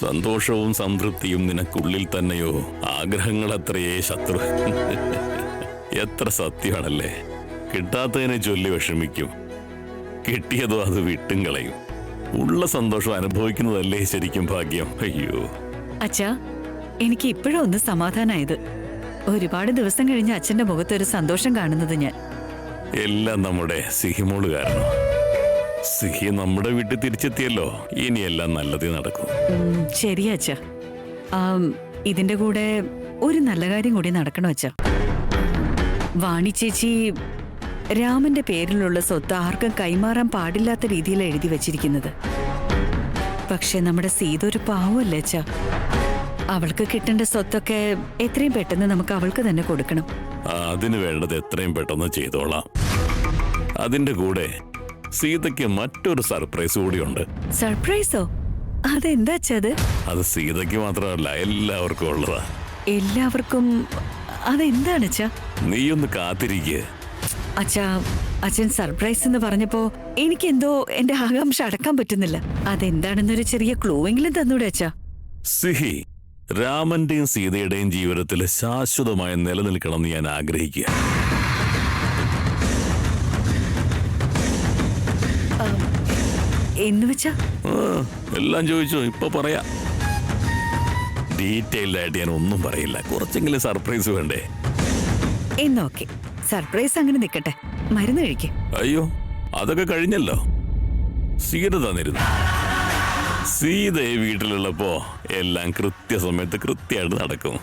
സന്തോഷവും സംതൃപ്തിയും നിനക്കുള്ളിൽ തന്നെയോ, ആഗ്രഹങ്ങൾ അത്രയേ ശത്രു. എത്ര സത്യമാണല്ലേ. കിട്ടാത്തതിനെ ചൊല്ലി വിഷമിക്കും, കിട്ടിയതോ അത് വിട്ടും കളയും. ഉള്ള സന്തോഷം അനുഭവിക്കുന്നതല്ലേ ശരിക്കും ഭാഗ്യം. അയ്യോ അച്ഛാ, എനിക്ക് ഇപ്പോഴും ഒന്ന് സമാധാനായത്. ഒരുപാട് ദിവസം കഴിഞ്ഞ് അച്ഛന്റെ മുഖത്ത് ഒരു സന്തോഷം കാണുന്നത് ഞാൻ. എല്ലാം നമ്മുടെ സിഹിമോള് കാരണം. സിഹി നമ്മുടെ വീട്ടിൽ തിരിച്ചെത്തിയല്ലോ, ഇനിയെല്ലാം നല്ലതേ നടക്കും. ശരിയാ അച്ഛാ. ഇതിന്റെ കൂടെ ഒരു നല്ല കാര്യം കൂടി നടക്കണം അച്ഛാ. വാണി ചേച്ചി രാമന്റെ പേരിലുള്ള സ്വത്ത് ആർക്കും കൈമാറാൻ പാടില്ലാത്ത രീതിയിൽ എഴുതി വച്ചിരിക്കുന്നത്. പക്ഷെ നമ്മുടെ സീത ഒരു പാവമല്ലേ അച്ഛാ. അവൾക്ക് കിട്ടേണ്ട സ്വത്തൊക്കെ എത്രയും പെട്ടെന്ന് നമുക്ക് അവൾക്ക് തന്നെ കൊടുക്കണം. അതിന് വേണ്ടത് എത്രയും പെട്ടെന്ന് ചെയ്തോളാം. അതിന്റെ കൂടെ സീതയ്ക്ക് മറ്റൊരു സർപ്രൈസ് കൂടിയുണ്ട്. സർപ്രൈസോ? അതെന്താ അച്ഛത്? അത് സീതയ്ക്ക് മാത്രമല്ല, എല്ലാവർക്കും ഉള്ളതാ. എല്ലാവർക്കും? അതെന്താണ് അച്ഛാ? നീയൊന്ന് കാത്തിരിക്കുക. അച്ഛാ, അച്ഛൻ സർപ്രൈസ് എന്ന് പറഞ്ഞപ്പോ എനിക്കെന്തോ എന്റെ ആകാംക്ഷ അടക്കാൻ പറ്റുന്നില്ല. അതെന്താണെന്നൊരു ചെറിയ ക്ലൂ എങ്കിലും തന്നൂടെ അച്ഛാ? സിഹി രാമന്റെയും സീതയുടെയും ജീവിതത്തിൽ ശാശ്വതമായി നിലനിൽക്കണം എന്ന് ഞാൻ ആഗ്രഹിക്കുക. എന്ന് വെച്ചാ? എല്ലാം ചോദിച്ചോ, ഇപ്പൊ പറയാ. ഡീറ്റെയിൽഡ് ആയിട്ട് ഞാൻ ഒന്നും പറയില്ല, കുറച്ചെങ്കിലും സർപ്രൈസ് വേണ്ടേ? എന്നോക്കെ, സർപ്രൈസ് അങ്ങനെ നിക്കട്ടെ. മരുന്ന് കഴിക്കേ. അയ്യോ, അതൊക്കെ കഴിഞ്ഞല്ലോ. സീത തന്നിരുന്നു. സീതയെ വീട്ടിലുള്ളപ്പോ എല്ലാം കൃത്യസമയത്ത് കൃത്യമായിട്ട് നടക്കും.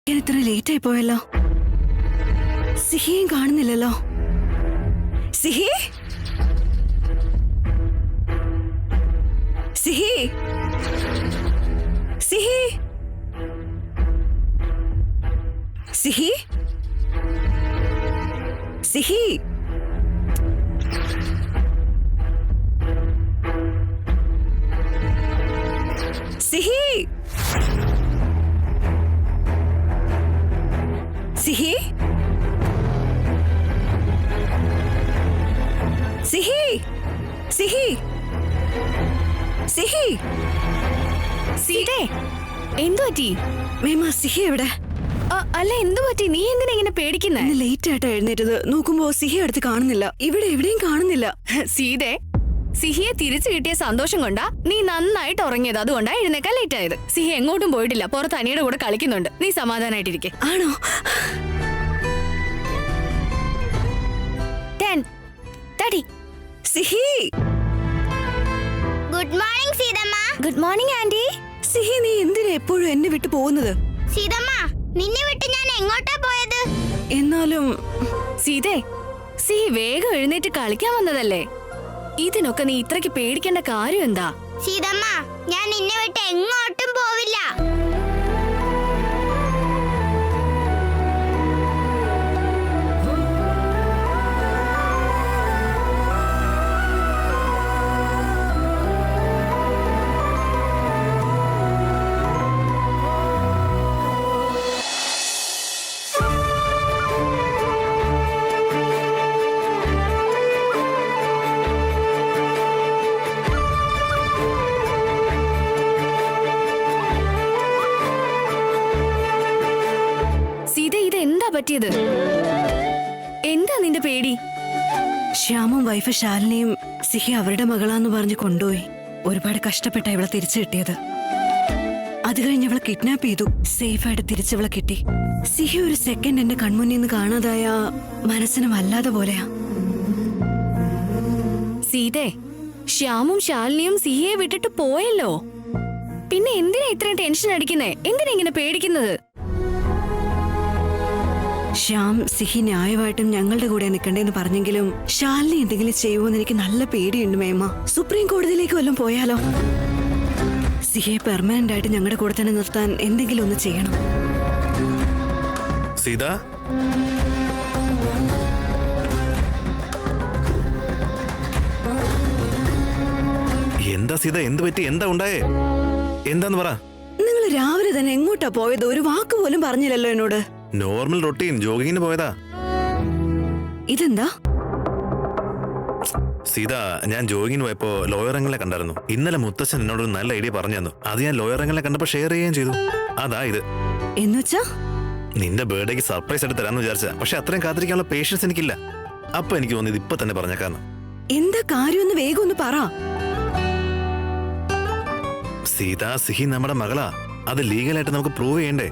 ഇത്ര ലേറ്റ് ആയി പോയല്ലോ. സിഹിയും കാണുന്നില്ലല്ലോ. സിഹി, സിഹി, സിഹി, സിഹി, സിഹി, സിഹി, സിഹി, സിഹി, സിഹി, സിഹി. സീതേ, എന്തു പറ്റി? മേമ, സിഹി എവിടെ? അല്ല, എന്തു പറ്റി? നീ എന്തിനാ ഇങ്ങനെ പേടിക്കുന്നേ? ലേറ്റ് ആയിട്ടാ എഴുന്നേറ്റത്. നോക്കുമ്പോ സിഹി അടുത്ത് കാണുന്നില്ല. ഇവിടെ എവിടെയും കാണുന്നില്ല. സീതേ, സിഹിയെ തിരിച്ചു കിട്ടിയ സന്തോഷം കൊണ്ടാ നീ നന്നായിട്ട് ഉറങ്ങിയത്. അതുകൊണ്ടാ എഴുന്നേക്കാൻ ലേറ്റ് ആയത്. സിഹി എങ്ങോട്ടും പോയിട്ടില്ല, പുറത്ത് അനിയുടെ കൂടെ കളിക്കുന്നുണ്ട്. നീ സമാധാനായിട്ടിരിക്കെ. ആണോ? 10 30. Sihi, good morning Seethamma. Good morning aunty. Sihi, നീ എന്തിനാ എപ്പോഴും എന്നെ വിട്ടു പോകുന്നത്? സീതമ്മ, നിന്നെ വിട്ട് ഞാൻ എങ്ങോട്ടാ പോയത്? എന്നാലും സീതേ, സിഹി വേഗം എഴുന്നേറ്റ് കളിക്കാൻ വന്നതല്ലേ. ഇതിനൊക്കെ നീ ഇത്രയ്ക്ക് പേടിക്കേണ്ട കാര്യം എന്താ? സീതമ്മ, ഞാൻ നിന്നെ വിട്ട് എങ്ങോട്ടും പോവില്ല. പറ്റിയത്? എന്താ നിന്റെ പേടി? ശ്യാമും വൈഫ് ശാലിനിയും സിഹി അവരുടെ മകളാന്ന് പറഞ്ഞ് കൊണ്ടുപോയി. ഒരുപാട് കഷ്ടപ്പെട്ട ഇവളെ തിരിച്ചു കിട്ടിയത്. അത് കഴിഞ്ഞ് അവളെ കിഡ്നാപ്പ് ചെയ്തു. സേഫായിട്ട് തിരിച്ചവളെ കിട്ടി. സിഹി ഒരു സെക്കൻഡ് എന്റെ കൺമുന്നിൽ നിന്ന് കാണാതായ മനസ്സിന് വല്ലാതെ പോലെയാ. സീതേ, ശ്യാമും ശാലിനിയും സിഹിയെ വിട്ടിട്ട് പോയല്ലോ. പിന്നെ എന്തിനാ ഇത്രയും ടെൻഷൻ അടിക്കുന്നേ? എന്തിനാ ഇങ്ങനെ പേടിക്കുന്നത്? ശ്യാം സിഹി ന്യായമായിട്ടും ഞങ്ങളുടെ കൂടെ നിൽക്കണ്ടേന്ന് പറഞ്ഞെങ്കിലും ശാലിനി എന്തെങ്കിലും ചെയ്യുമെന്ന് എനിക്ക് നല്ല പേടിയുണ്ട് മേമ. സുപ്രീം കോടതിയിലേക്ക് വല്ലതും പോയാലോ? സിഹിയെ പെർമനന്റ് ആയിട്ട് ഞങ്ങളുടെ കൂടെ തന്നെ നിർത്താൻ എന്തെങ്കിലും ഒന്ന് ചെയ്യണം. സീത, എന്താ സീത, എന്ത് പറ്റി? എന്താ ഉണ്ടായേ? എന്താന്ന് പറ. നിങ്ങൾ രാവിലെ തന്നെ എങ്ങോട്ടാ പോയത്? ഒരു വാക്ക് പോലും പറഞ്ഞില്ലല്ലോ എന്നോട്. നോർമൽ റൊട്ടീൻ, ജോഗിങ്ങിന് പോയതാ. ഇതെന്താ? സീത, ഞാൻ ജോഗിങ്ങിന് പോയപ്പോ ലോയർ അങ്കിളിനെ കണ്ടായിരുന്നു. ഇന്നലെ മുത്തച്ഛൻ എന്നോടൊരു നല്ല ഐഡിയ പറഞ്ഞു തന്നു. അത് ഞാൻ ലോയർ അങ്കിളിനെ കണ്ടപ്പോ ഷെയർ ചെയ്യുകയും ചെയ്തു. അതാ ഇത്. എന്നുവെച്ചാ? നിന്റെ ബർത്ത്ഡേക്ക് സർപ്രൈസ് ആയിട്ട് തരാന്ന് വിചാരിച്ച, പക്ഷെ അത്രയും കാത്തിരിക്കാനുള്ള പേഷ്യൻസ് എനിക്കില്ല. അപ്പൊ എനിക്ക് തോന്നിയത് ഇപ്പൊ തന്നെ പറഞ്ഞേക്കാന്ന്. എന്താ കാര്യമൊന്ന് വേഗം ഒന്ന് പറ. സീത, സിഹി നമ്മുടെ മകളാ. അത് ലീഗലായിട്ട് നമുക്ക് പ്രൂവ് ചെയ്യണ്ടേ?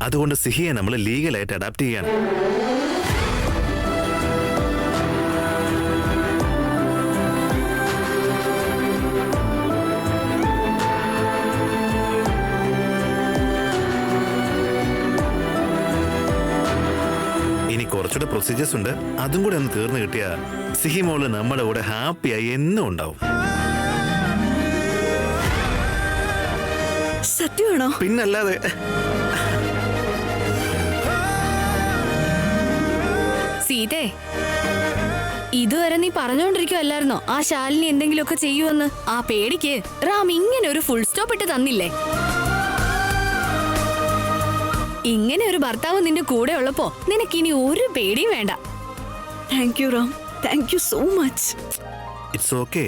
അതുകൊണ്ട് സിഹിയെ നമ്മൾ ലീഗലായിട്ട് അഡാപ്റ്റ് ചെയ്യാണ്. ഇനി കുറച്ചുകൂടെ പ്രൊസീജിയേഴ്സ് ഉണ്ട്. അതും കൂടെ ഒന്ന് തീർന്നു കിട്ടിയ സിഹി മോള് നമ്മുടെ കൂടെ ഹാപ്പിയായി എന്നും ഉണ്ടാവും. സത്യമാണോ? പിന്നല്ലാതെ. സീതേ, ഇതുവരെ നീ പറഞ്ഞോണ്ടിരിക്കുവല്ലായിരുന്നോ ആ ശാലിനി എന്തെങ്കിലുമൊക്കെ ചെയ്യുമെന്ന്? ആ പേടിക്ക് റാം ഇങ്ങനെ ഒരു ഫുൾ സ്റ്റോപ്പ് ഇട്ട് തന്നില്ലേ? ഇങ്ങനെ ഒരു ഭർത്താവ് നിന്റെ കൂടെ ഉള്ളപ്പോ നിനക്കിനി ഒരു പേടിയും വേണ്ട. Thank you Ram, thank you so much. It's okay.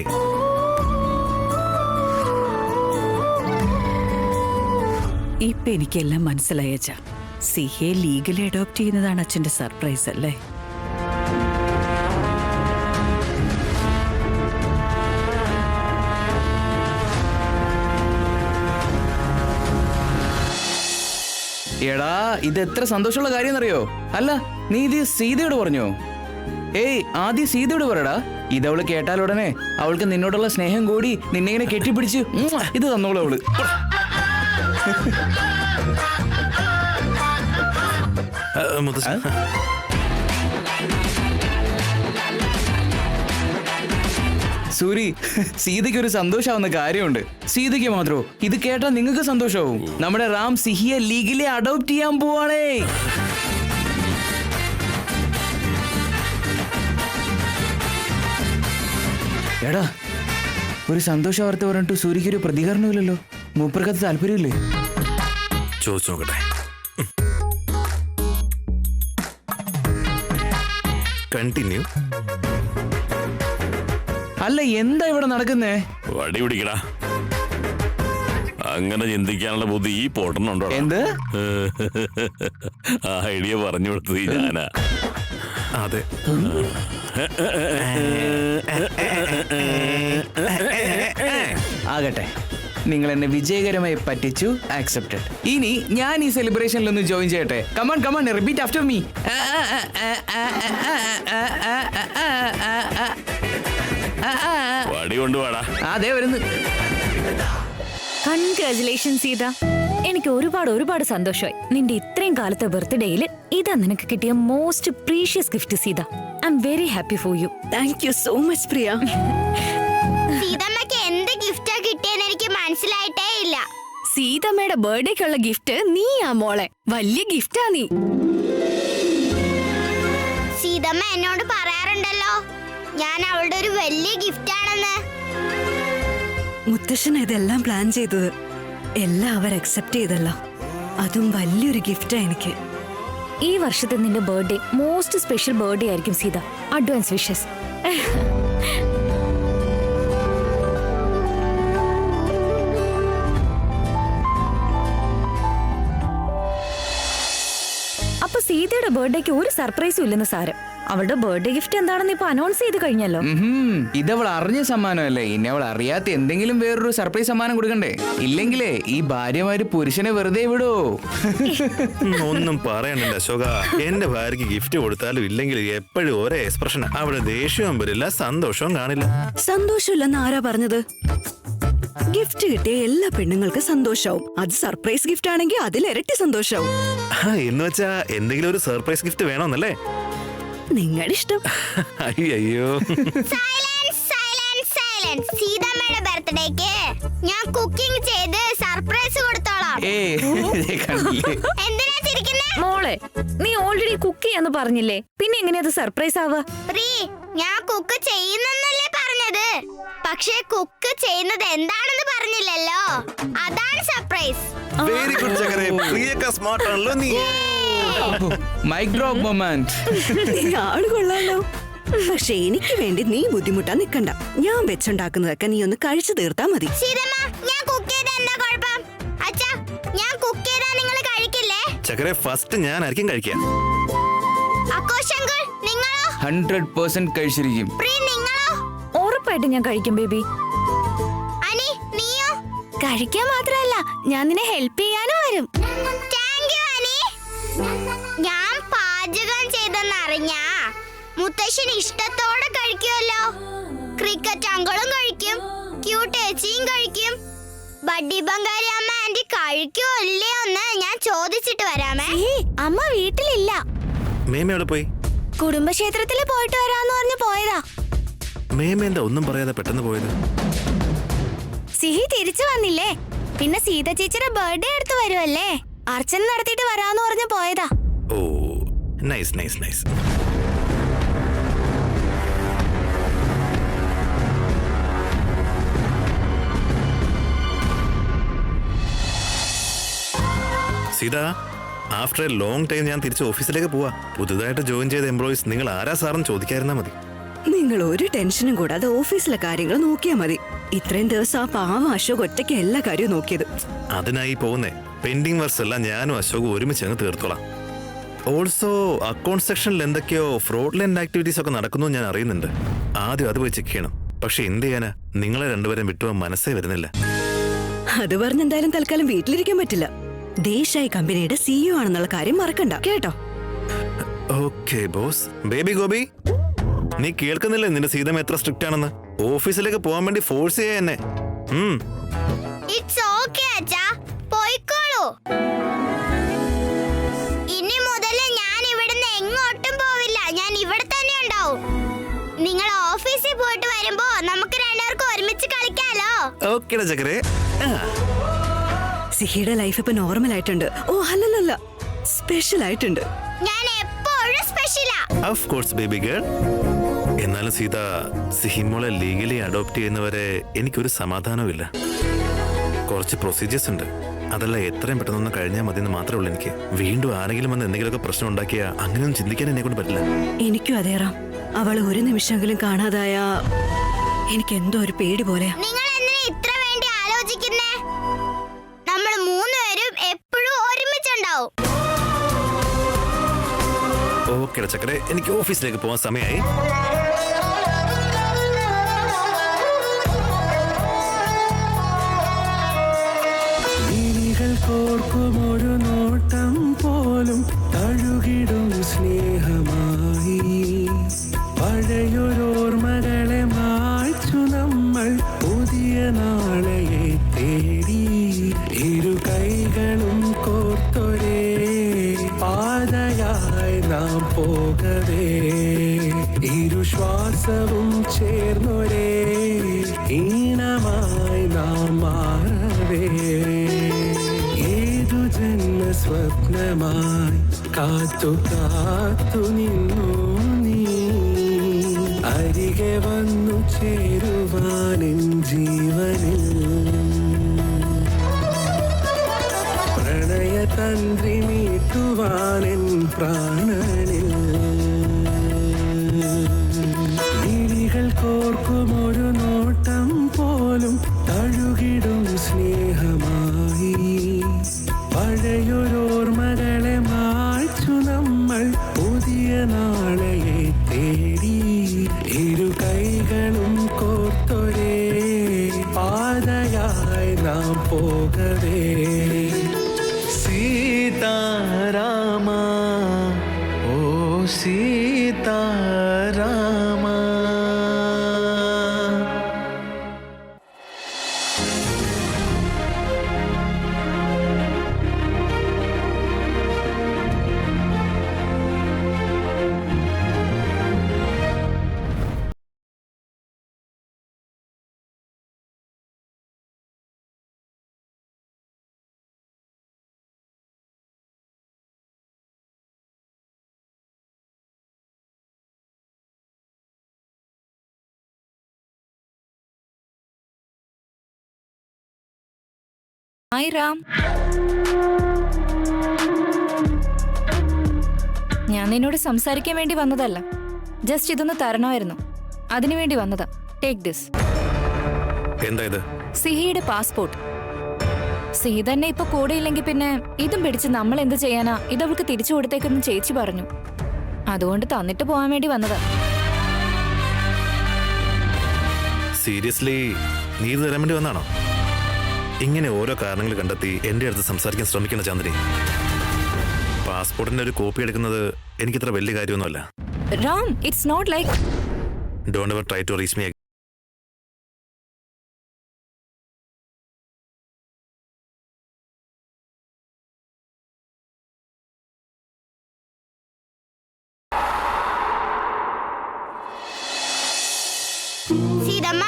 ഇപ്പൊ എനിക്കെല്ലാം മനസ്സിലായ അച്ഛാ. സിഹിയെ ലീഗലി അഡോപ്റ്റ് ചെയ്യുന്നതാണ് അച്ഛന്റെ സർപ്രൈസ് അല്ലേ? എടാ, ഇത് എത്ര സന്തോഷമുള്ള കാര്യം അറിയോ? അല്ല, നീ ഇത് സീതയോട് പറഞ്ഞോ? ഏയ്, ആദ്യം സീതയോട് പറയടാ. ഇതവള് കേട്ടാൽ ഉടനെ അവൾക്ക് നിന്നോടുള്ള സ്നേഹം കൂടി നിന്നെ ഇങ്ങനെ കെട്ടിപ്പിടിച്ച് ഇത് തന്നോളൂ അവള്. സൂരി, സീതയ്ക്ക് ഒരു സന്തോഷാവുന്ന കാര്യമുണ്ട്. സീതയ്ക്ക് മാത്രോ? ഇത് കേട്ടാ നിങ്ങൾക്ക് സന്തോഷാവും. നമ്മുടെ റാം സിഹിയെ ലീഗലി അഡോപ്റ്റ് ചെയ്യാൻ പോവാണേ. എടാ, ഒരു സന്തോഷ വാർത്ത പറഞ്ഞിട്ട് സൂര്യക്ക് ഒരു പ്രതികരണമില്ലല്ലോ. മൂപ്പർക്കത് താല്പര്യമില്ലേ? ചോദിച്ചു നോക്കട്ടെ. കണ്ടിന്യൂ. അല്ല, എന്താ ഇവിടെ നടക്കുന്നേ? വടി പിടിക്കടാ. അങ്ങനെ ചിന്തിക്കാനുള്ള ബുദ്ധി ഈ പോട്ടനുണ്ടോ? എന്ത്? ആ ഐഡിയ പറഞ്ഞു കൊടുത്തത് ഞാനാ. അതെ. ആകട്ടെ, നിങ്ങൾ എന്നെ വിജയകരമായി പറ്റിച്ചു. ആക്സെപ്റ്റഡ്. ഇനി ഞാൻ ഈ സെലിബ്രേഷനിലൊന്ന് ജോയിൻ ചെയ്യട്ടെ. Come on come on, repeat after me. വടി കൊണ്ടുപോടാ. അതെ വരുന്നു. കൺഗ്രാചുലേഷൻ സീത. എനിക്ക് ഒരുപാട് സന്തോഷമായി. നിന്റെ ഇത്രയും കാലത്തെ ബർത്ത്ഡേയിൽ ഇതാ നിനക്ക് കിട്ടിയ most precious gift Seetha. I am very happy for you. Thank you so much Priya. സീതമ്മക്ക് എന്ത് ഗിഫ്റ്റാ കിട്ടിയെന്ന് എനിക്ക് മനസ്സിലായിട്ടേ ഇല്ല. സീതമ്മയുടെ ബർത്ത്ഡേക്കുള്ള ഗിഫ്റ്റ് നീയാ മോളെ. വലിയ ഗിഫ്റ്റാ നീ. സീതമ്മ എന്നോട് പറയാറുണ്ടല്ലോ ഞാൻ അവളുടെ ഒരു വലിയ ഗിഫ്റ്റ് ആണെന്ന്. മുത്തശ്ശൻ ഇതെല്ലാം പ്ലാൻ ചെയ്തത്. എല്ലാം അവർ അക്സെപ്റ്റ് ചെയ്തല്ലോ. അതും വലിയൊരു ഗിഫ്റ്റാ എനിക്ക്. ഈ വർഷത്തെ നിന്റെ ബർത്ത്ഡേ മോസ്റ്റ് സ്പെഷ്യൽ ബർത്ത്ഡേ ആയിരിക്കും സീത. Advance wishes. അപ്പൊ സീതയുടെ ബർത്ത്ഡേക്ക് ഒരു സർപ്രൈസും ഇല്ലെന്ന് സാരം. അവളുടെ ബർത്ത്ഡേ ഗിഫ്റ്റ് എന്താണെന്ന് ഇപ്പൊ അനൗൺസ് ചെയ്ത് കഴിഞ്ഞല്ലോ. ഇതവൾ അറിഞ്ഞ സമ്മാനമല്ലേ. ഇനി അവൾ അറിയാത്ത എന്തെങ്കിലും വേറൊരു സർപ്രൈസ് സമ്മാനം കൊടുക്കണ്ടേ? ഇല്ലെങ്കിലേ ഈ ഭാര്യമാര് പുരുഷനെ വെറുതെ വിടോ? ഒന്നും പറയണില്ല അശോക. എന്റെ ഭാര്യക്ക് ഗിഫ്റ്റ് കൊടുത്താലും ഇല്ലെങ്കിലും എപ്പോഴും ഒരേ എക്സ്പ്രഷൻ. അവിടെ ദേഷ്യവും വരില്ല, സന്തോഷവും കാണില്ല. സന്തോഷമില്ലെന്ന് ആരാ പറഞ്ഞത്? ഗിഫ്റ്റ് കിട്ടിയ എല്ലാ പെണ്ണുങ്ങൾക്കും സന്തോഷാവും. അത് സർപ്രൈസ് ഗിഫ്റ്റ് ആണെങ്കിൽ അതിലിരട്ടി സന്തോഷാവും. എന്ന് വെച്ചാ എന്തെങ്കിലും ഒരു സർപ്രൈസ് ഗിഫ്റ്റ് വേണമെന്നല്ലേ? നിങ്ങളുടെ ഇഷ്ടം. അയ്യോ സീതമ്മയുടെ ബർത്ത്ഡേക്ക് ഞാൻ കുക്കിംഗ് ചെയ്ത് സർപ്രൈസ് കൊടുത്തോളാം. എന്തിനാ ചിരിക്കുന്നേ? മോളെ, നീ ഓൾറെഡി കുക്ക് ചെയ്യാന്ന് പറഞ്ഞില്ലേ, പിന്നെ എങ്ങനെയാ അത് സർപ്രൈസ് ആവുക? പ്രീ, ഞാൻ കുക്ക് ചെയ്യുന്നല്ലേ പറഞ്ഞത്, പക്ഷേ കുക്ക് ചെയ്യുന്നത് എന്താണെന്ന് പറഞ്ഞില്ലല്ലോ. അതാണ് സർപ്രൈസ്. വെരി ഗുഡ് ചക്കരെ, പ്രിയക്ക സ്മാർട്ട് ആണല്ലോ നീ. Mic drop moment. ആള് കൊള്ളാലോ. പക്ഷെ എനിക്ക് വേണ്ടി നീ ബുദ്ധിമുട്ടാ നിക്കണ്ട. ഞാൻ വെച്ചുണ്ടാക്കുന്നതൊക്കെ നീ ഒന്ന് കഴിച്ചു തീർത്താ മതി. സീതമ്മ, ഞാൻ കുക്ക് ചെയ്ത എന്താ കുഴപ്പം? അച്ഛാ, ഞാൻ കുക്ക് ചെയ്താ നിങ്ങൾ കഴിക്കില്ലേ? ചക്കരെ, ഫസ്റ്റ് ഞാനായിരിക്കും കഴിക്കാം. അക്കോശങ്കൾ, നിങ്ങളോ? 100% കഴിച്ചിരിക്കും. പ്രീ, നിങ്ങളോ? ഉറപ്പായിട്ട് ഞാൻ കഴിക്കും ബേബി. അനി, നീയോ? കഴിക്കാൻ മാത്രമല്ല, ഞാൻ നിന്നെ ഹെൽപ്പ് ചെയ്യാനും വരും. താങ്ക് യു അനി. ഞാൻ പാചകം ചെയ്തെന്നറിഞ്ഞാ മുത്തശ്ശൻ ഇഷ്ടത്തോടെ കഴിക്കുമല്ലോ. ക്രിക്കറ്റ് അങ്കളും കഴിക്കും, ക്യൂട്ട് ചേച്ചിയും കഴിക്കും. ബഡ്ഡി ബംഗാരി അമ്മ ആന്റി കഴിക്കോ ഇല്ലയോ എന്ന് ഞാൻ ചോദിച്ചിട്ട് വരാമേ. അമ്മ വീട്ടിലില്ല, മേമ എവിടെ പോയി? കുടുംബക്ഷേത്രത്തിൽ പോയിട്ട് വരാന്ന് പറഞ്ഞു പോയതാ. മേമ എന്താ ഒന്നും പറയാതെ പെട്ടെന്ന് പോയത്? സിഹി തിരിച്ചു വന്നില്ലേ, പിന്നെ സീത ചേച്ചിയുടെ ബർത്ത്ഡേ അടുത്ത് വരുമല്ലേ, അർച്ചന നടത്തിയിട്ട് വരാന്ന് പറഞ്ഞു പോയതാ. Oh, nice nice nice. Seetha, after a long time ഞാൻ തിരിച്ച് ഓഫീസിലേക്ക് പോവാ. പുതുതായിട്ട് ജോയിൻ ചെയ്ത എംപ്ലോയീസ് നിങ്ങൾ ആരാ സാറെന്ന് ചോദിക്കാതിരുന്നാ മതി. നിങ്ങൾ ഒരു ടെൻഷനും കൂടാതെ ഓഫീസിലെ കാര്യങ്ങൾ നോക്കിയാ മതി. ഇത്രയും ദിവസം ആ പാവ അശോക് ഒറ്റയ്ക്ക് എല്ലാ കാര്യവും നോക്കിയത്. അതിനായി പോകുന്നേ. പെൻഡിങ് വർക്ക്സ് എല്ലാം ഞാനും അശോകും ഒരുമിച്ച് അങ്ങ് തീർത്തോളാം. ഓൾസോ അക്കൗണ്ട് സെക്ഷനിൽ എന്തൊക്കെയോ ഫ്രോഡ്ലൻഡ് ആക്ടിവിറ്റീസ് ഒക്കെ നടക്കുന്നു ഞാൻ അറിയുന്നുണ്ട്. ആദ്യം അത് പോയി ചെക്ക് ചെയ്യണം. പക്ഷെ എന്ത് ചെയ്യാനാ, നിങ്ങളെ രണ്ടുപേരും വിട്ടുപോകാൻ മനസ്സേ വരുന്നില്ല. അത് പറഞ്ഞ് എന്തായാലും തൽക്കാലം വീട്ടിലിരിക്കാൻ പറ്റില്ല. ദേശായി കമ്പനിയുടെ CEO ആണെന്നുള്ള കാര്യം മറക്കണ്ട കേട്ടോ. Okay boss. ബേബി ഗോപി, നീ കേൾക്കുന്നില്ലേ നിന്റെ സീതം എത്ര സ്ട്രിക്റ്റ് ആണെന്ന്? ഓഫീസിലേക്ക് പോകാൻ വേണ്ടി ഫോഴ്സ് ചെയ്യാ എന്നെ. ഇറ്റ്സ് ഓക്കേ അച്ഛാ, പോയിക്കോളൂ. ഇനി മുതൽ ഞാൻ ഇവിടുന്ന് എങ്ങോട്ടും പോവില്ല. ഞാൻ ഇവിടെ തന്നെ ഉണ്ടാവും. നിങ്ങൾ ഓഫീസിൽ പോയിട്ട് വരുമ്പോ നമുക്ക് രണ്ടുപേർക്കും ഒരുമിച്ച് കളിക്കാലോ. ഓക്കേടാ ചക്കരെ. സിഹിയുടെ ലൈഫ് ഇപ്പൊ നോർമൽ ആയിട്ടുണ്ട്. ഓ അല്ലല്ല, സ്പെഷ്യൽ ആയിട്ടുണ്ട്. ഞാൻ എപ്പോഴും സ്പെഷ്യലാ. Of course baby girl. എന്നാലും സീത, സിഹിമോളെ ലീഗലി അഡോപ്റ്റ് ചെയ്യുന്നവരെ എനിക്കൊരു സമാധാനവും ഇല്ല. കുറച്ച് പ്രൊസീജിയേഴ്സ് ഉണ്ട്. അതല്ല എത്രയും പെട്ടെന്നൊന്ന് കഴിഞ്ഞാൽ മതി എന്ന് മാത്രമേ ഉള്ളൂ എനിക്ക്. വീണ്ടും ആരെങ്കിലും വന്ന് എന്തെങ്കിലുമൊക്കെ പ്രശ്നം ഉണ്ടാക്കിയാ അങ്ങനെയൊന്നും ചിന്തിക്കാൻ എന്നെ കൊണ്ട് പറ്റില്ല. എനിക്കും അതേറാം. അവൾ ഒരു നിമിഷമെങ്കിലും കാണാതായ എനിക്ക് എന്തോ ഒരു പേടി പോലെയാ. നിങ്ങൾ എന്തിനാ ഇത്ര വേണ്ടി ആലോചിക്കുന്നേ? നമ്മൾ മൂന്നുപേരും എപ്പോഴും ഒരുമിച്ചുണ്ടാവും. ഓക്കേടാ ചക്കരെ, എനിക്ക് ഓഫീസിലേക്ക് പോകാൻ സമയമായി. കോർക്കുമൊരു നോട്ടം പോലും തഴുകിടും സ്നേഹമായി. പഴയൊരോർമ്മകളെ മായ്ച്ചു നമ്മൾ പുതിയ നാളെയെ തേടി. ഇരു കൈകളും കോർത്തൊരേ പാതയായി നാം പോകവേ. ഇരു ശ്വാസവും ചേർന്നൊരേ ഈണമായി നാം മാറവേ. സ്വപ്നമായി കാത്തു കാത്തു നിന്നു നീ. അരികെ വന്നു ചേരുവാനെൻ ജീവനിൽ. പ്രണയതന്ത്രി മീട്ടുവാനെൻ പ്രാണനിൽ. വിഴികൾ കോർക്കുമൊരു നോട്ടം പോലും തഴുകിടും സ്നേഹമായി. പഴയൊരോർമ്മകളെ മായ്ച്ചു നമ്മൾ പുതിയ നാളെയെ തേടി. ഇരു കൈകളും കോർത്തൊരേ പാതയായി നാം പോകവേ. സീതാരാമ, ഓ സീതാരാമ. ഹായ് റാം. ഞാൻ നിന്നോട് സംസാരിക്കാൻ വേണ്ടി വന്നതല്ല, ജസ്റ്റ് ഇതൊന്ന് തരണമായിരുന്നു. അതിനു വേണ്ടി വന്നതാ. Take this. എന്താ ഇത്? സിഹിയുടെ പാസ്പോർട്ട്. സിഹി തന്നെ ഇപ്പൊ കൂടെ ഇല്ലെങ്കിൽ പിന്നെ ഇതും പിടിച്ച് നമ്മൾ എന്ത് ചെയ്യാനാ? ഇതവൾക്ക് തിരിച്ചു കൊടുത്തേക്കെന്ന് ചേച്ചി പറഞ്ഞു. അതുകൊണ്ട് തന്നിട്ട് പോവാൻ വേണ്ടി വന്നതാ. സീരിയസ്ലി നീ ഇത് തരാൻ വേണ്ടി വന്നാണോ? ഇങ്ങനെ ഓരോ കാരണങ്ങൾ കണ്ടെത്തി എന്റെ അടുത്ത് സംസാരിക്കാൻ ശ്രമിക്കണം ചാന്ദ്രി. പാസ്പോർട്ടിന്റെ ഒരു കോപ്പി എടുക്കുന്നത് എനിക്കിത്ര വലിയ കാര്യമൊന്നുമല്ല. Ram, it's not like. Don't ever try to reach me. സീതമ്മ,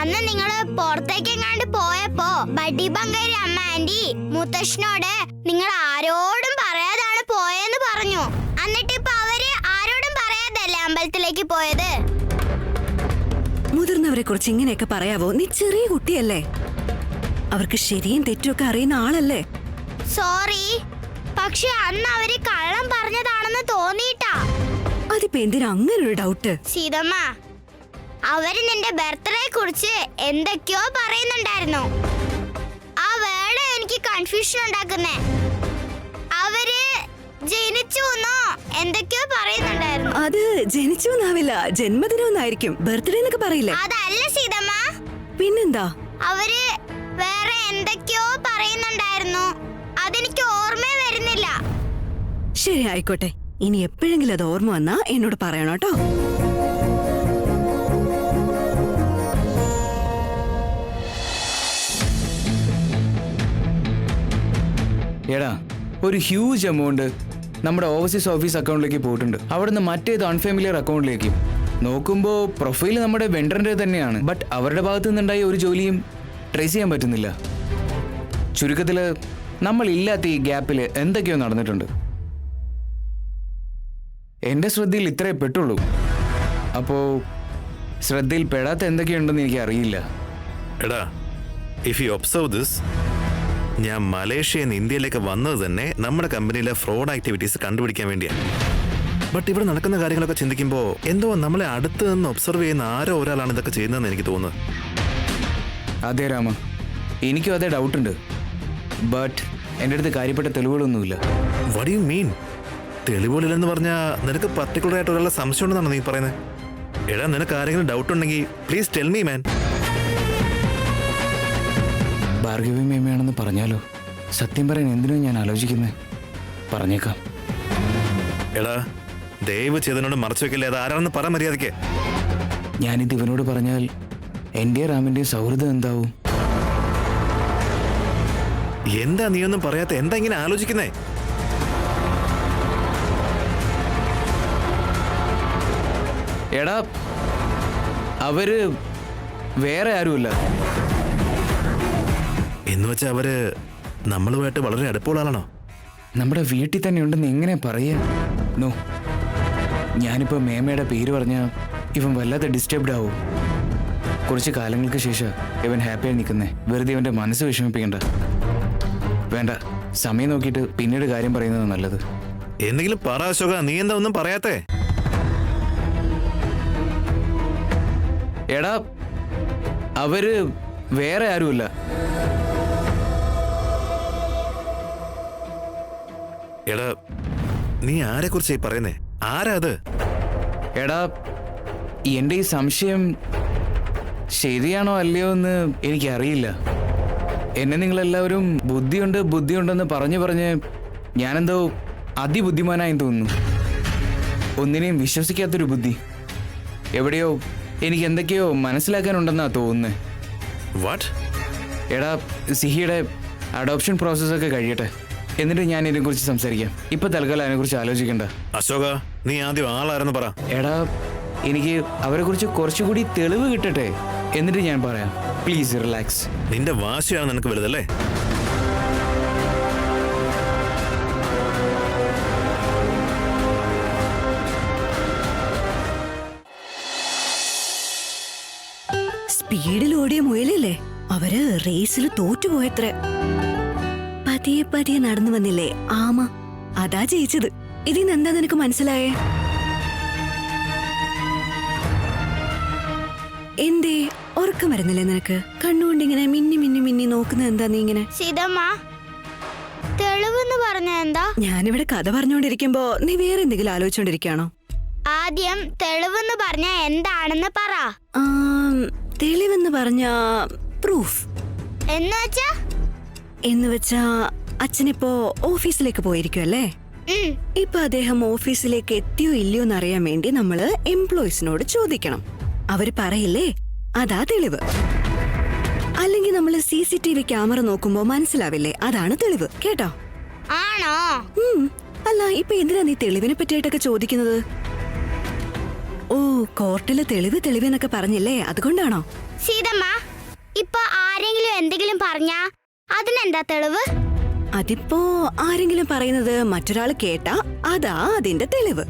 അന്ന് നിങ്ങള് പുറത്തേക്കെങ്ങാണ്ട് പോയപ്പോ ബഡി ബംഗാരി അമ്മ ആന്റി മുത്തശ്ശനോട് നിങ്ങൾ ആരോടും പറയാതാണ് പോയെന്ന് പറഞ്ഞു. എന്നിട്ട് ഇപ്പൊ അവര് ആരോടും പറയാതല്ലേ അമ്പലത്തിലേക്ക് പോയത്? മുതിർന്നവരെ കുറിച്ച് ഇങ്ങനെയൊക്കെ പറയാവോ? നീ ചെറിയ കുട്ടിയല്ലേ, അവർക്ക് ശരിയും തെറ്റുമൊക്കെ അറിയുന്ന ആളല്ലേ. സോറി, പക്ഷെ അന്ന് അവര് കള്ളം പറഞ്ഞതാണെന്ന് തോന്നിയിട്ടാ. അതിപ്പോ എന്തിനാ അങ്ങനെ ഒരു ഡൗട്ട്? സീതമ്മ, അവര് നിന്റെ ബർത്ത്ഡേ കുറിച്ച് എന്തൊക്കെയോ പറയുന്നുണ്ടായിരുന്നു. ആ വേർഡ് എനിക്ക് കൺഫ്യൂഷൻ ഉണ്ടാക്കുന്നേ. അവര് ജനിച്ചു എന്നോ എന്തൊക്കെയോ പറയുന്നുണ്ടായിരുന്നു. അത് ജനിച്ചു എന്നാവില്ല, ജന്മദിനമെന്നായിരിക്കും. ബർത്ത്ഡേ എന്നൊക്കെ പറയില്ലേ? അതല്ല സീതമ്മ. പിന്നെന്താ? അവര് വേറെ എന്തൊക്കെയോ പറയുന്നുണ്ടായിരുന്നു. അതെനിക്ക് ഓർമ്മ വരുന്നില്ല. ശരി, ആയിക്കോട്ടെ. ഇനി എപ്പോഴെങ്കിലും അത് ഓർമ്മ വന്നാ എന്നോട് പറയണം കേട്ടോ. എടാ, ഒരു ഹ്യൂജ് എമൗണ്ട് നമ്മുടെ ഓവർസീസ് ഓഫീസ് അക്കൗണ്ടിലേക്ക് പോയിട്ടുണ്ട്. അവിടുന്ന് മറ്റേത് അൺഫാമിലിയർ അക്കൗണ്ടിലേക്ക്. നോക്കുമ്പോൾ പ്രൊഫൈൽ നമ്മുടെ വെണ്ടറിൻ്റെ തന്നെയാണ്. ബട്ട് അവരുടെ ഭാഗത്തു നിന്നുണ്ടായ ഒരു ജോലിയും ട്രേസ് ചെയ്യാൻ പറ്റുന്നില്ല. ചുരുക്കത്തിൽ നമ്മൾ ഇല്ലാത്ത ഈ ഗ്യാപ്പിൽ എന്തൊക്കെയോ നടന്നിട്ടുണ്ട്. എൻ്റെ ശ്രദ്ധയിൽ ഇത്രേ പെട്ടുള്ളൂ. അപ്പോൾ ശ്രദ്ധയിൽ പെടാത്ത എന്തൊക്കെയുണ്ടെന്ന് എനിക്ക് അറിയില്ല. എടാ, ഇഫ് യു ഒബ്സർവ് ദിസ്, ഞാൻ മലേഷ്യയിൽ നിന്ന് ഇന്ത്യയിലേക്ക് വന്നത് തന്നെ നമ്മുടെ കമ്പനിയിലെ ഫ്രോഡ് ആക്ടിവിറ്റീസ് കണ്ടുപിടിക്കാൻ വേണ്ടിയാണ്. ബട്ട് ഇവിടെ നടക്കുന്ന കാര്യങ്ങളൊക്കെ ചിന്തിക്കുമ്പോൾ എന്തോ നമ്മളെ അടുത്ത് നിന്ന് ഒബ്സർവ് ചെയ്യുന്ന ആരോ ഒരാളാണ് ഇതൊക്കെ ചെയ്യുന്നതെന്ന് എനിക്ക് തോന്നുന്നത്. അതെ രാമ, എനിക്കും അതേ ഡൗട്ടുണ്ട്. ബട്ട് എൻ്റെ അടുത്ത് കാര്യപ്പെട്ട തെളിവുകളൊന്നുമില്ല. What you mean? തെളിവുകളില്ലെന്ന് പറഞ്ഞാൽ നിനക്ക് പർട്ടിക്കുലർ ആയിട്ട് ഒരാളുടെ സംശയം ഉണ്ടെന്നാണ് നീ പറയുന്നത്? എടാ, നിനക്ക് ആരെങ്കിലും ഡൗട്ട് ഉണ്ടെങ്കിൽ please tell me man. Bhargavi മേമയാണെന്ന് പറഞ്ഞാലോ? സത്യം പറയാൻ എന്തിനോ ഞാൻ ആലോചിക്കുന്നത്. പറഞ്ഞേക്കാം. എടാ, ദയവ് ചെയ്തതിനോട് മറച്ചു വെക്കില്ലേ, അത് ആരാണെന്ന് പറ മര്യാദയ്ക്ക്. ഞാനിത് ഇവനോട് പറഞ്ഞാൽ എൻ്റെ റാമിൻ്റെ സൗഹൃദം എന്താവും? എന്താ നീയൊന്നും പറയാത്ത? എന്താ ഇങ്ങനെ ആലോചിക്കുന്നേ? എടാ, അവര് വേറെ ആരുമില്ല. എന്ന് വെച്ചാൽ അവര് നമ്മളുമായിട്ട് വളരെ അടുപ്പമുള്ള ആളാണോ? നമ്മുടെ വീട്ടിൽ തന്നെ ഉണ്ടെന്ന് എങ്ങനെ പറയാ? നോ, ഞാനിപ്പോൾ മേമയുടെ പേര് പറഞ്ഞാൽ ഇവൻ വല്ലാതെ ഡിസ്റ്റർബ്ഡ് ആവും. കുറച്ച് കാലങ്ങൾക്ക് ശേഷം ഇവൻ ഹാപ്പിയായി നിൽക്കുന്നേ. വെറുതെ ഇവൻ്റെ മനസ്സ് വിഷമിപ്പിക്കണ്ട. വേണ്ട, സമയം നോക്കിയിട്ട് പിന്നീട് കാര്യം പറയുന്നത് നല്ലത്. എന്തെങ്കിലും പറ അശോക, നീ എന്താ ഒന്നും പറയാത്തേ? എടാ, അവര് വേറെ ആരുമില്ല. എടാ, നീ ആരെ കുറിച്ചായി പറയുന്നേ? ആരാ അത്? എടാ, എൻ്റെ ഈ സംശയം ശരിയാണോ അല്ലയോ എന്ന് എനിക്കറിയില്ല. എന്നെ നിങ്ങളെല്ലാവരും ബുദ്ധിയുണ്ടെന്ന് പറഞ്ഞ് ഞാനെന്തോ അതിബുദ്ധിമാനായി തോന്നുന്നു. ഒന്നിനെയും വിശ്വസിക്കാത്തൊരു ബുദ്ധി. എവിടെയോ എനിക്ക് എന്തൊക്കെയോ മനസ്സിലാക്കാനുണ്ടെന്നാ തോന്നുന്നത്. വാട്ട്? എടാ, സിഹിയുടെ അഡോപ്ഷൻ പ്രോസസ്സൊക്കെ കഴിയട്ടെ, എന്നിട്ട് ഞാൻ ഇതിനെക്കുറിച്ച് സംസാരിക്കാം. ഇപ്പൊ തൽക്കാലം അതിനെക്കുറിച്ച് ആലോചിക്കണ്ട. അശോക, നീ ആദ്യം ആളാരെന്ന് പറ. എടാ, എനിക്ക് അവരെ കുറിച്ച് കുറച്ചുകൂടി തെളിവ് കിട്ടട്ടെ, എന്നിട്ട് ഞാൻ പറയാം. Please relax. നിന്റെ വാശിയാണ് നിനക്ക് വലുതല്ലേ? സ്പീഡിൽ ഓടിയ മുയലല്ലേ, അവര് റേസിൽ തോറ്റുപോയത്രേ. പതിയെ പതിയെ നടന്നു വന്നില്ലേ ആമ, അതാ ജയിച്ചത്. ഇതിന്ന് എന്താ നിനക്ക് മനസ്സിലായേ? എന്തേ ഉറക്കം വരുന്നില്ലേ നിനക്ക്? കണ്ണുകൊണ്ട് ഇങ്ങനെ മിന്നി മിന്നി മിന്നി നോക്കുന്നത് എന്താ നീ ഇങ്ങനെ? സീതമ്മ, തെളിവെന്ന് പറഞ്ഞ എന്താ? ഞാനിവിടെ കഥ പറഞ്ഞുകൊണ്ടിരിക്കുമ്പോ നീ വേറെ എന്തെങ്കിലും ആലോചിച്ചോണ്ടിരിക്കാണോ? ആദ്യം തെളിവെന്ന് പറഞ്ഞ എന്താണെന്ന് പറ. തെളിവെന്ന് പറഞ്ഞ പ്രൂഫ് എന്ന് വെച്ചാ അച്ഛനിപ്പോ ഓഫീസിലേക്ക് പോയിരിക്കും അല്ലേ? ഇപ്പൊ അദ്ദേഹം ഓഫീസിലേക്ക് എത്തിയോ ഇല്ലയോ എന്നറിയാൻ വേണ്ടി നമ്മള് എംപ്ലോയീസിനോട് ചോദിക്കണം. അവര് പറയില്ലേ, അതാ തെളിവ്. അല്ലെങ്കിൽ നമ്മള് CCTV ക്യാമറ നോക്കുമ്പോ മനസ്സിലാവില്ലേ, അതാണ് തെളിവ്. കേട്ടോ? ആണോ? അല്ല, ഇപ്പൊ എന്തിനാ നീ തെളിവിനെ പറ്റിയിട്ടൊക്കെ ചോദിക്കുന്നത്? ഓ, കോർട്ടില് തെളിവ് എന്നൊക്കെ പറഞ്ഞില്ലേ, അതുകൊണ്ടാണോ? സീതമ്മ, ഇപ്പൊ ആരെങ്കിലും എന്തെങ്കിലും പറഞ്ഞാ അതിനെന്താ തെളിവ്? അതിപ്പോ ആരെങ്കിലും പറയുന്നത് മറ്റൊരാൾ കേട്ടാ അതാ അതിന്റെ തെളിവ്.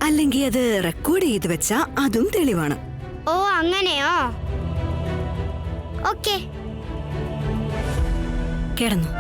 അല്ലെങ്കിൽ അത് റെക്കോർഡ് ചെയ്ത് വെച്ചാ അതും തെളിവാണ്. ഓ, അങ്ങനെയോ? ഓക്കേ, കിടന്നു.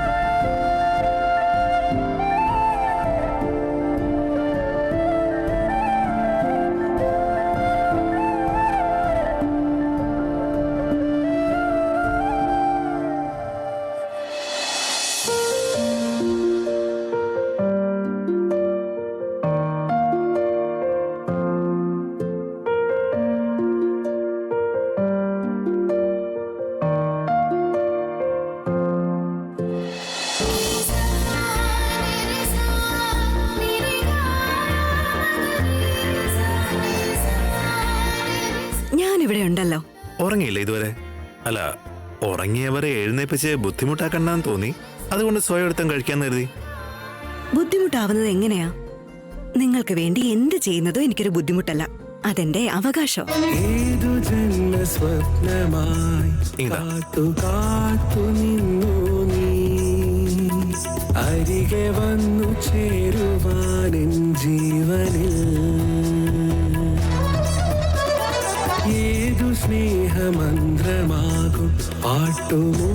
ഞാനിവിടെ ഉണ്ടല്ലോ. ഉറങ്ങിയില്ല ഇതുവരെ? അല്ല, ഉറങ്ങിയവരെ എഴുന്നേപ്പിച്ച് ബുദ്ധിമുട്ടാക്കണ്ടെന്ന് തോന്നി, അതുകൊണ്ട് സ്വയം എടുത്തും കഴിക്കാന്ന് കരുതി. ബുദ്ധിമുട്ടാവുന്നത് എങ്ങനെയാ? നിങ്ങൾക്ക് വേണ്ടി എന്ത് ചെയ്യുന്നതോ എനിക്കൊരു ബുദ്ധിമുട്ടല്ല, അതെന്റെ അവകാശം. ഏതു ജന്മ സ്വപ്നമായി കാത്തു കാത്തു നിന്നു നീ, അരികെ വന്നു ചേരുവാനിൻ ജീവനിൽ. ഏതു സ്നേഹമന്ത്രമാകും പാട്ടുമോ